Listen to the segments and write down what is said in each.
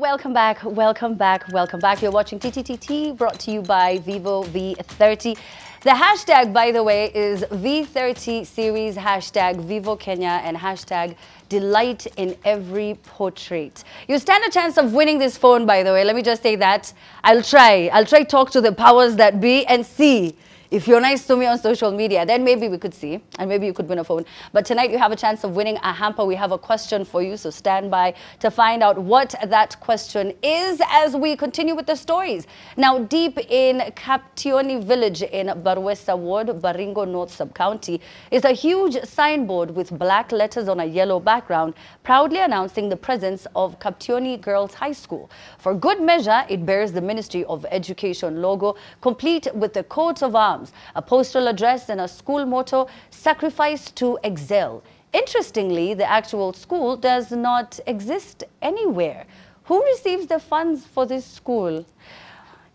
Welcome back, welcome back, welcome back. You're watching TTTT, brought to you by Vivo V30. The hashtag, by the way, is V30 series, hashtag Vivo Kenya, and hashtag delight in every portrait. You stand a chance of winning this phone, by the way. Let me just say that. I'll try talk to the powers that be and see. If you're nice to me on social media, then maybe we could see, and maybe you could win a phone. But tonight you have a chance of winning a hamper. We have a question for you, so stand by to find out what that question is as we continue with the stories. Now, deep in Kaptioni village in Barwesa Ward, Baringo North Sub-County, is a huge signboard with black letters on a yellow background, proudly announcing the presence of Kaptioni Girls High School. For good measure, it bears the Ministry of Education logo, complete with the coat of arms, a postal address, and a school motto, sacrifice to excel. Interestingly, the actual school does not exist anywhere. Who receives the funds for this school?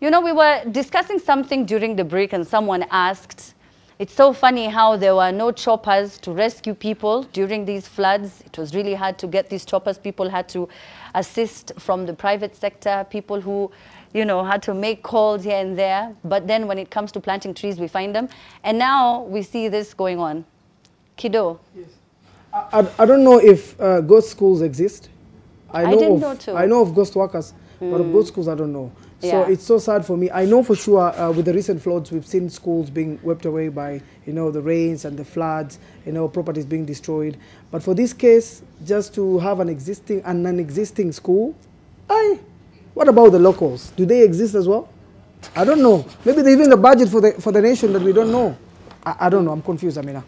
You know, we were discussing something during the break and someone asked, it's so funny how there were no choppers to rescue people during these floods. It was really hard to get these choppers. People had to assist from the private sector, people who, you know, had to make calls here and there. But then when it comes to planting trees, we find them. And now we see this going on. Kido. Yes. I don't know if ghost schools exist. I didn't know too. I know of ghost workers, but of ghost schools, I don't know. So it's so sad for me. I know for sure with the recent floods, we've seen schools being swept away by, you know, the rains and the floods, you know, properties being destroyed. But for this case, just to have an non-existing school, what about the locals? Do they exist as well? I don't know. Maybe they're even the budget for the nation that we don't know. I don't know. I'm confused, Amina.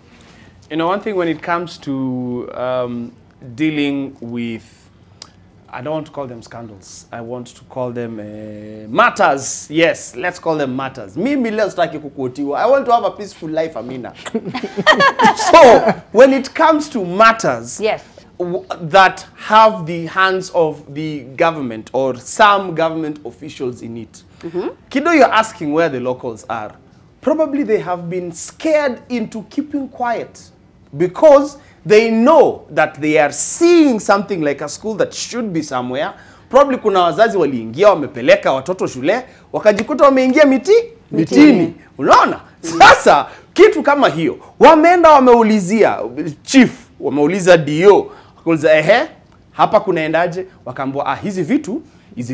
You know, one thing when it comes to dealing with, I don't want to call them scandals. I want to call them matters. Yes, let's call them matters. I want to have a peaceful life, Amina. So, when it comes to matters, yes, that have the hands of the government or some government officials in it. Kido, you're asking where the locals are. Probably they have been scared into keeping quiet because they know that they are seeing something like a school that should be somewhere. Probably kuna wazazi waliingia wamepeleka watoto shule wakajikuta wameingia mitini. Unaona? Sasa kitu kama hiyo wameenda wameulizia chief, wameuliza DO, wakauliza hapa kunaendaje? Wakaambiwa hizi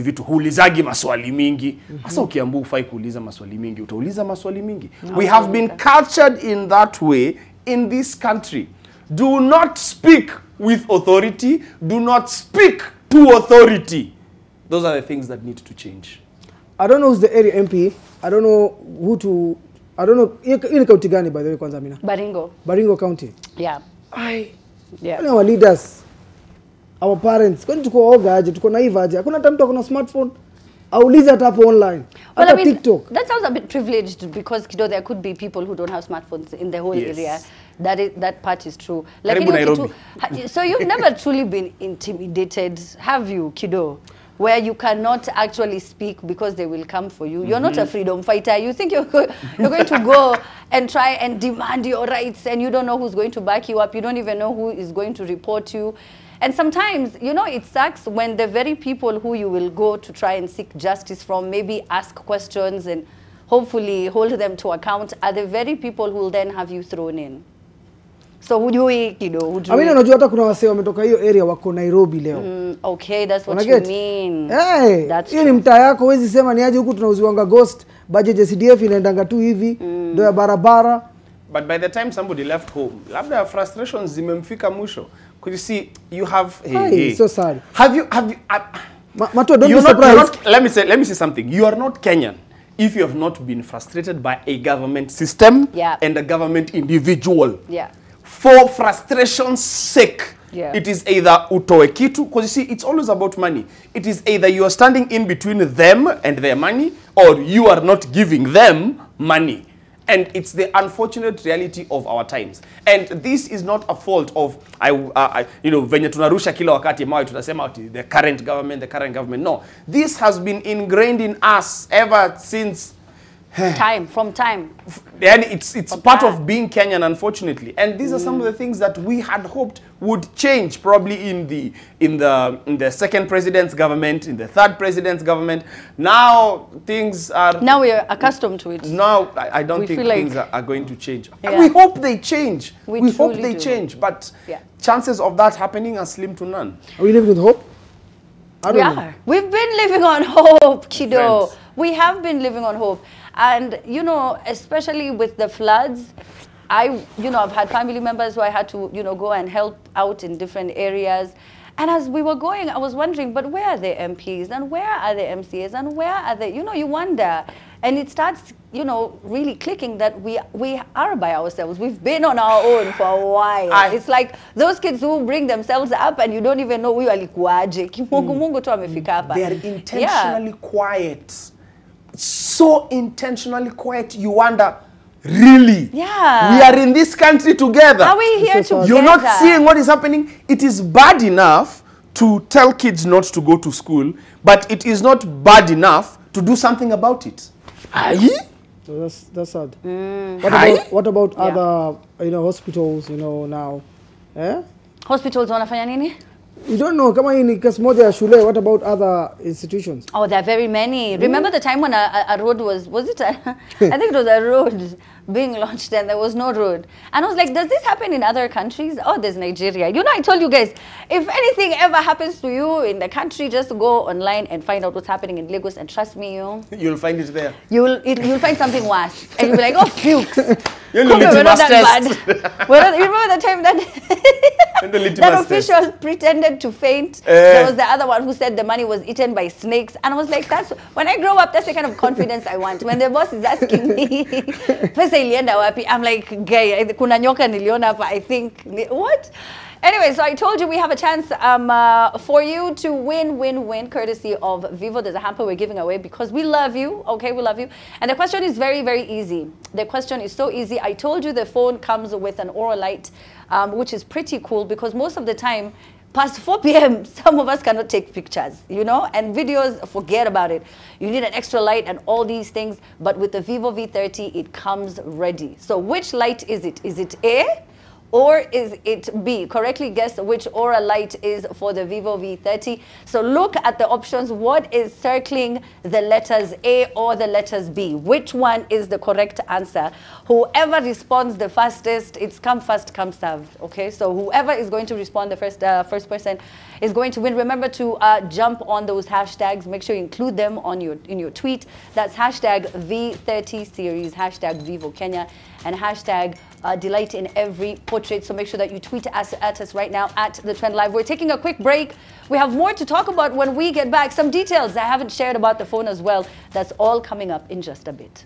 vitu huulizagi maswali mingi. Sasa ukiambiwa ufai kuuliza maswali mingi, utauliza maswali mingi. We have been cultured in that way in this country. Do not speak with authority. Do not speak to authority. Those are the things that need to change. I don't know who's the area MP. I don't know who to... I don't know. In county gani, by the way, kwanza Amina? Baringo. Baringo County. Yeah. Yeah. Our leaders, our parents, kwani tuko oga aje, tuko naive aje. Hakuna hata mtu akona smartphone. Auliza hata hapo online. Well, I mean, TikTok. That sounds a bit privileged because, Kido, there could be people who don't have smartphones in the whole area. That part is true. Like, you know, so you've never truly been intimidated, have you, Kido? Where you cannot actually speak because they will come for you. You're not a freedom fighter. You think you're going to go and try and demand your rights and you don't know who's going to back you up. You don't even know who is going to report you. And sometimes, you know, it sucks when the very people who you will go to try and seek justice from, maybe ask questions and hopefully hold them to account, are the very people who will then have you thrown in. So hujui Kido, hujui. Amina, unajua hata kuna wasee wametoka hiyo area wako Nairobi leo. Okay, that's what you mean. That's hiyo ni mtaa yako, huwezi sema ni aje huku tunauziwanga ghost, budget ya CDF inaendanga tu hivi, ndio ya barabara. But by the time somebody left home, labda frustrations zimemfika mwisho. Could you see, you have... so sad. Have you... Mato, don't be surprised. Let me say something. You are not Kenyan if you have not been frustrated by a government system and a government individual. Yeah. For frustration's sake, it is either utoe kitu, because you see, it's always about money. It is either you are standing in between them and their money, or you are not giving them money. And it's the unfortunate reality of our times. And this is not a fault of, you know, venye tunarusha kila wakati mawe tunasema the current government. No, this has been ingrained in us ever since from time. then it's part of being Kenyan, unfortunately. And these are some of the things that we had hoped would change, probably in the second president's government, in the third president's government. Now things are... Now we are accustomed to it. Now I don't think things are going to change. Yeah. We hope they change. We hope they do. change, but chances of that happening are slim to none. Are we living with hope? I don't know. We've been living on hope, Kido. We have been living on hope. And, you know, especially with the floods, I've had family members who I had to, go and help out in different areas. And as we were going, I was wondering, but where are the MPs? And where are the MCAs? And where are they? You wonder. And it starts, really clicking that we are by ourselves. We've been on our own for a while. It's like those kids who bring themselves up and you don't even know who are likwaje. They are intentionally quiet. So intentionally quiet, you wonder, really? Yeah. We are in this country together. Are we here together? You're not seeing what is happening. It is bad enough to tell kids not to go to school, but it is not bad enough to do something about it. Aye? So that's sad. What about other hospitals now? Eh? Hospitals wanafanya nini? You don't know, kama hii ni kesi moja ya shule, what about other institutions? Oh, there are very many. Remember the time when a road was it I think it was a road being launched and there was no road. And I was like, does this happen in other countries? Oh, there's Nigeria. I told you guys, if anything ever happens to you in the country, just go online and find out what's happening in Lagos, and trust me, you'll find it there. You'll find something worse. And you'll be like, oh, phew. We're not that bad. You remember the time that official pretended to faint? There was the other one who said the money was eaten by snakes. And I was like, when I grow up, that's the kind of confidence I want. When the boss is asking me, pesa ilienda wapi? I'm like, gay, kuna nyoka niliona hapa, I think, what? Anyway, so I told you we have a chance for you to win courtesy of Vivo. There's a hamper we're giving away because we love you, okay? We love you. And the question is very, very easy. The question is so easy. I told you the phone comes with an Aura light, which is pretty cool because most of the time, past 4 p.m., some of us cannot take pictures, and videos, forget about it. You need an extra light and all these things, but with the Vivo V30, it comes ready. So which light is it? Is it A? Or is it B? Correctly guess which Aura light is for the Vivo V30. So look at the options. What is circling the letters A or the letters B? Which one is the correct answer? Whoever responds the fastest, it's come fast, come served. Okay, so whoever is going to respond the first person is going to win. Remember to jump on those hashtags. Make sure you include them on in your tweet. That's hashtag V30 series, hashtag Vivo Kenya, and hashtag delight in every portrait. So make sure that you tweet at us right now at The Trend Live. We're taking a quick break. We have more to talk about when we get back. Some details I haven't shared about the phone as well. That's all coming up in just a bit.